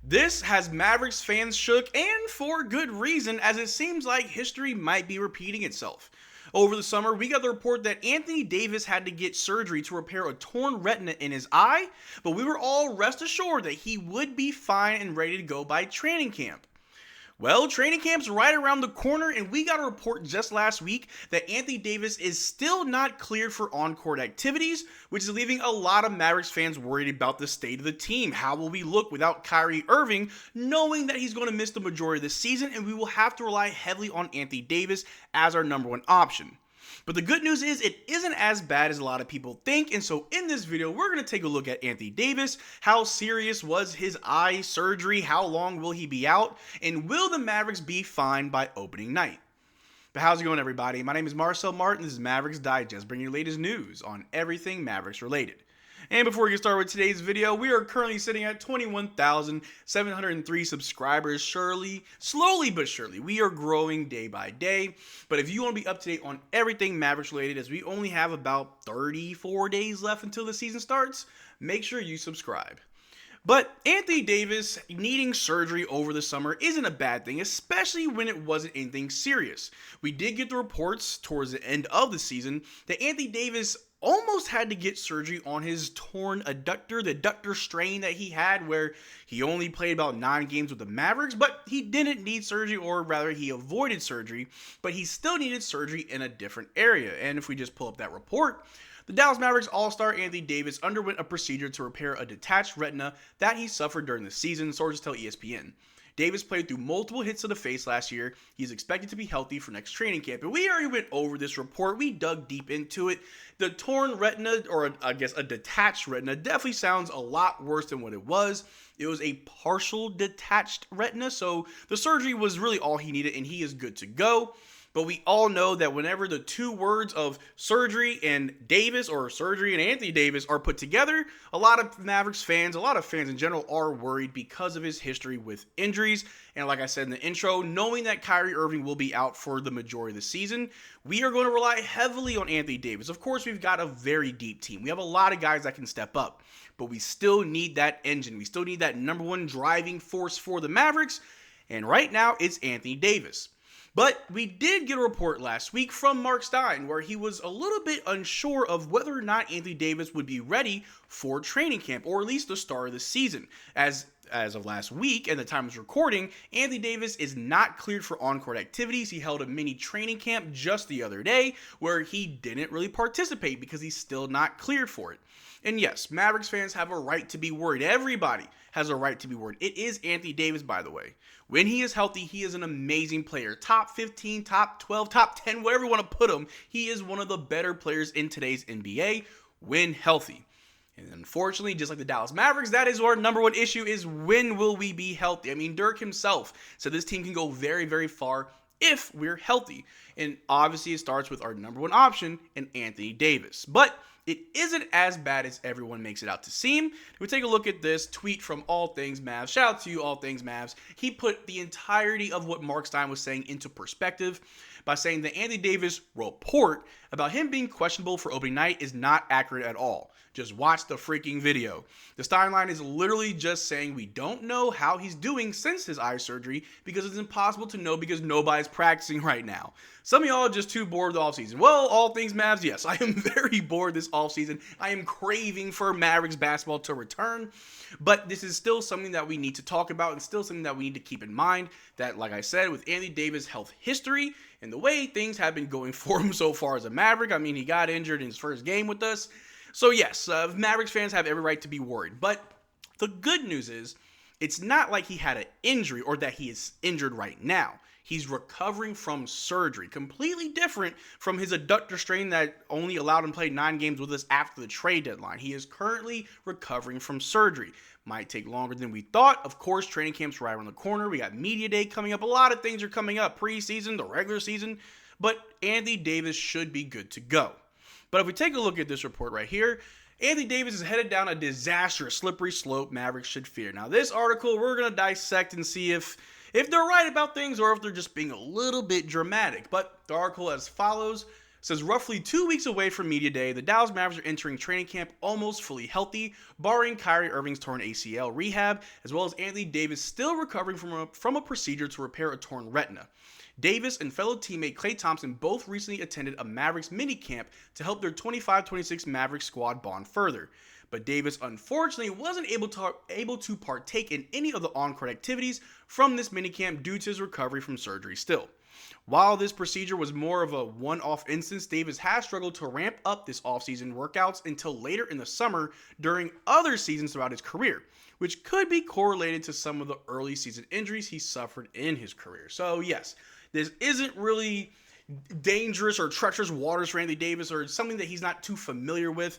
This has Mavericks fans shook, and for good reason, as it seems like history might be repeating itself. Over the summer, we got the report that Anthony Davis had to get surgery to repair a torn retina in his eye, but we were all rest assured that he would be fine and ready to go by training camp. Well, training camp's right around the corner, and we got a report just last week that Anthony Davis is still not cleared for on-court activities, which is leaving a lot of Mavericks fans worried about the state of the team. How will we look without Kyrie Irving, knowing that he's going to miss the majority of the season, and we will have to rely heavily on Anthony Davis as our number one option. But the good news is it isn't as bad as a lot of people think, and so in this video we're going to take a look at Anthony Davis. How serious was his eye surgery? How long will he be out? And will the Mavericks be fine by opening night? But how's it going, everybody? My name is Marcel Martin. This is Mavs Digest, bringing you the latest news on everything Mavericks related. And before we get started with today's video, we are currently sitting at 21,703 subscribers. Slowly but surely, we are growing day by day. But if you want to be up to date on everything Mavericks related, as we only have about 34 days left until the season starts, make sure you subscribe. But Anthony Davis needing surgery over the summer isn't a bad thing, especially when it wasn't anything serious. We did get the reports towards the end of the season that Anthony Davis almost had to get surgery on his torn adductor, the adductor strain that he had where he only played about 9 games with the Mavericks, but he didn't need surgery, or rather he avoided surgery, but he still needed surgery in a different area. And if we just pull up that report, the Dallas Mavericks All-Star Anthony Davis underwent a procedure to repair a detached retina that he suffered during the season, sources tell ESPN. Davis played through multiple hits to the face last year. He's expected to be healthy for next training camp. And we already went over this report. We dug deep into it. The torn retina, or I guess a detached retina, definitely sounds a lot worse than what it was. It was a partial detached retina, so the surgery was really all he needed, and he is good to go. But we all know that whenever the two words of surgery and Davis, or surgery and Anthony Davis, are put together, a lot of Mavericks fans, a lot of fans in general, are worried because of his history with injuries. And like I said in the intro, knowing that Kyrie Irving will be out for the majority of the season, we are going to rely heavily on Anthony Davis. Of course, we've got a very deep team. We have a lot of guys that can step up, but we still need that engine. We still need that number one driving force for the Mavericks. And right now, it's Anthony Davis. But we did get a report last week from Mark Stein where he was a little bit unsure of whether or not Anthony Davis would be ready for training camp, or at least the start of the season. As of last week, and the time of recording, Anthony Davis is not cleared for on-court activities. He held a mini training camp just the other day where he didn't really participate because he's still not cleared for it. And yes, Mavericks fans have a right to be worried. Everybody has a right to be worried. It is Anthony Davis, by the way. When he is healthy, he is an amazing player. Top 15, top 12, top 10, whatever you want to put him. He is one of the better players in today's NBA when healthy. And unfortunately, just like the Dallas Mavericks, that is our number one issue, is when will we be healthy? I mean, Dirk himself said this team can go very, very far if we're healthy. And obviously, it starts with our number one option in Anthony Davis. But it isn't as bad as everyone makes it out to seem. If we take a look at this tweet from All Things Mavs, shout out to you, All Things Mavs. He put the entirety of what Mark Stein was saying into perspective by saying the Anthony Davis report about him being questionable for opening night is not accurate at all. Just watch the freaking video. The Stein line is literally just saying we don't know how he's doing since his eye surgery because it's impossible to know because nobody's practicing right now. Some of y'all are just too bored with the offseason. Well, All Things Mavs, yes, I am very bored this offseason. I am craving for Mavericks basketball to return. But this is still something that we need to talk about, and still something that we need to keep in mind that, like I said, with Anthony Davis' health history and the way things have been going for him so far as a Maverick, I mean, he got injured in his first game with us. So yes, Mavericks fans have every right to be worried. But the good news is it's not like he had an injury or that he is injured right now. He's recovering from surgery, completely different from his adductor strain that only allowed him to play 9 games with us after the trade deadline. He is currently recovering from surgery. Might take longer than we thought. Of course, training camp's right around the corner. We got media day coming up. A lot of things are coming up. Preseason, the regular season. But Anthony Davis should be good to go. But if we take a look at this report right here, Anthony Davis is headed down a disastrous, slippery slope Mavericks should fear. Now, this article, we're going to dissect and see if they're right about things or if they're just being a little bit dramatic. But the article as follows: says roughly 2 weeks away from Media Day, the Dallas Mavericks are entering training camp almost fully healthy, barring Kyrie Irving's torn ACL rehab, as well as Anthony Davis still recovering from a procedure to repair a torn retina. Davis and fellow teammate Klay Thompson both recently attended a Mavericks minicamp to help their 25-26 Mavericks squad bond further. But Davis unfortunately wasn't able to partake in any of the on-court activities from this minicamp due to his recovery from surgery still. While this procedure was more of a one-off instance, Davis has struggled to ramp up this offseason workouts until later in the summer during other seasons throughout his career, which could be correlated to some of the early season injuries he suffered in his career. So yes, this isn't really dangerous or treacherous waters for Anthony Davis or something that he's not too familiar with.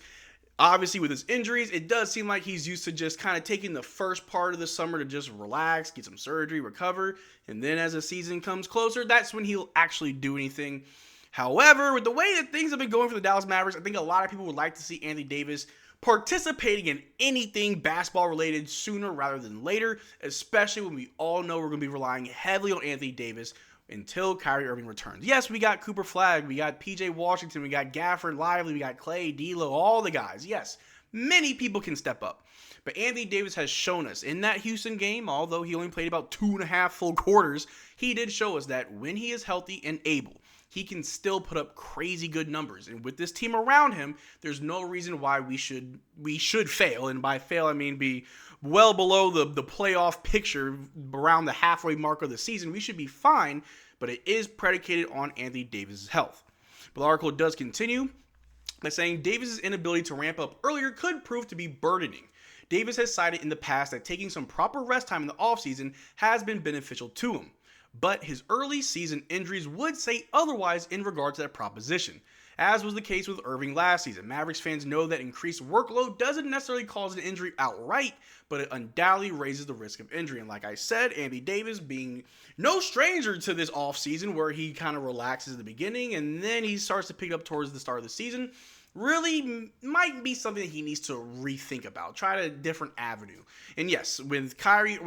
Obviously, with his injuries, it does seem like he's used to just kind of taking the first part of the summer to just relax, get some surgery, recover, and then as the season comes closer, that's when he'll actually do anything. However, with the way that things have been going for the Dallas Mavericks, I think a lot of people would like to see Anthony Davis participating in anything basketball related sooner rather than later, especially when we all know we're going to be relying heavily on Anthony Davis until Kyrie Irving returns. Yes, we got Cooper Flagg, we got PJ Washington, we got Gafford, Lively, we got Clay, D'Lo, all the guys. Yes, many people can step up. But Anthony Davis has shown us in that Houston game, although he only played about 2.5 full quarters, he did show us that when he is healthy and able, he can still put up crazy good numbers. And with this team around him, there's no reason why we should fail. And by fail, I mean be well below the playoff picture around the halfway mark of the season. We should be fine, but it is predicated on Anthony Davis' health. But the article does continue by saying Davis' inability to ramp up earlier could prove to be burdening. Davis has cited in the past that taking some proper rest time in the offseason has been beneficial to him. But his early season injuries would say otherwise in regard to that proposition. As was the case with Irving last season, Mavericks fans know that increased workload doesn't necessarily cause an injury outright, but it undoubtedly raises the risk of injury. And like I said, Anthony Davis being no stranger to this offseason where he kind of relaxes at the beginning and then he starts to pick up towards the start of the season, really might be something that he needs to rethink about. Try a different avenue. And yes, with Kyrie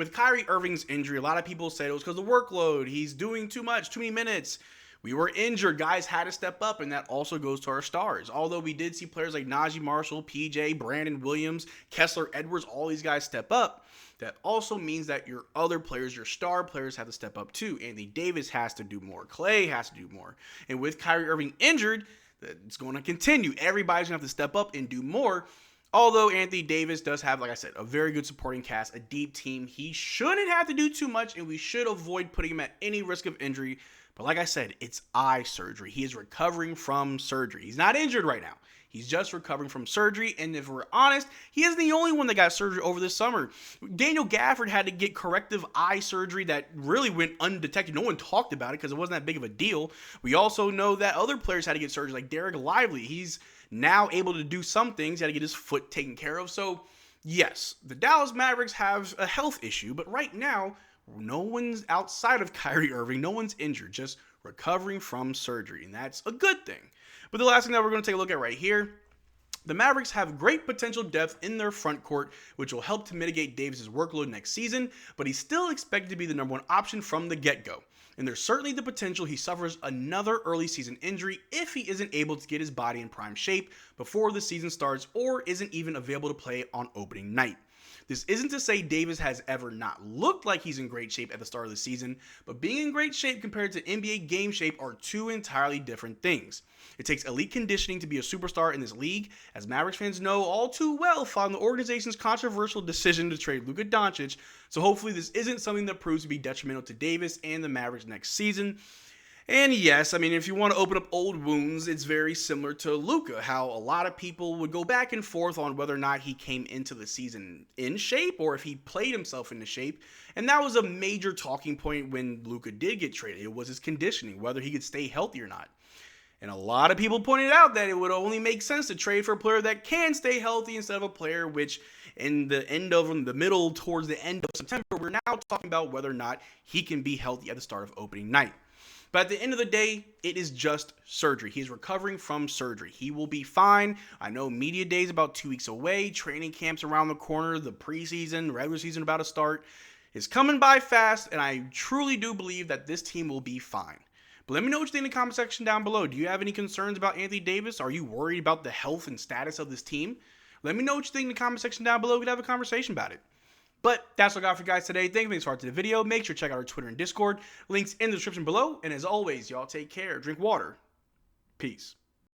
Irving's injury, a lot of people said it was because of the workload. He's doing too much, too many minutes. We were injured. Guys had to step up, and that also goes to our stars. Although we did see players like Najee Marshall, PJ, Brandon Williams, Kessler Edwards, all these guys step up, that also means that your other players, your star players, have to step up too. Anthony Davis has to do more. Clay has to do more. And with Kyrie Irving injured, it's going to continue. Everybody's going to have to step up and do more. Although Anthony Davis does have, like I said, a very good supporting cast, a deep team, he shouldn't have to do too much, and we should avoid putting him at any risk of injury. But like I said, it's eye surgery. He is recovering from surgery. He's not injured right now. He's just recovering from surgery, and if we're honest, he isn't the only one that got surgery over this summer. Daniel Gafford had to get corrective eye surgery that really went undetected. No one talked about it because it wasn't that big of a deal. We also know that other players had to get surgery, like Derrick Lively. He's now able to do some things. He had to get his foot taken care of. So, yes, the Dallas Mavericks have a health issue, but right now, no one's outside of Kyrie Irving. No one's injured, just recovering from surgery, and that's a good thing. But the last thing that we're going to take a look at right here, the Mavericks have great potential depth in their front court, which will help to mitigate Davis' workload next season, but he's still expected to be the number one option from the get-go. And there's certainly the potential he suffers another early season injury if he isn't able to get his body in prime shape before the season starts or isn't even available to play on opening night. This isn't to say Davis has ever not looked like he's in great shape at the start of the season, but being in great shape compared to NBA game shape are two entirely different things. It takes elite conditioning to be a superstar in this league, as Mavericks fans know all too well following the organization's controversial decision to trade Luka Doncic, so hopefully this isn't something that proves to be detrimental to Davis and the Mavericks next season. And yes, I mean, if you want to open up old wounds, it's very similar to Luka, how a lot of people would go back and forth on whether or not he came into the season in shape or if he played himself into shape. And that was a major talking point when Luka did get traded. It was his conditioning, whether he could stay healthy or not. And a lot of people pointed out that it would only make sense to trade for a player that can stay healthy instead of a player which towards the end of September, we're now talking about whether or not he can be healthy at the start of opening night. But at the end of the day, it is just surgery. He's recovering from surgery. He will be fine. I know media day is about 2 weeks away. Training camp's around the corner. The preseason, regular season about to start. It's coming by fast, and I truly do believe that this team will be fine. But let me know what you think in the comment section down below. Do you have any concerns about Anthony Davis? Are you worried about the health and status of this team? Let me know what you think in the comment section down below. We can have a conversation about it. But that's what I got for you guys today. Thank you for watching the video. Make sure to check out our Twitter and Discord. Links in the description below. And as always, y'all take care. Drink water. Peace.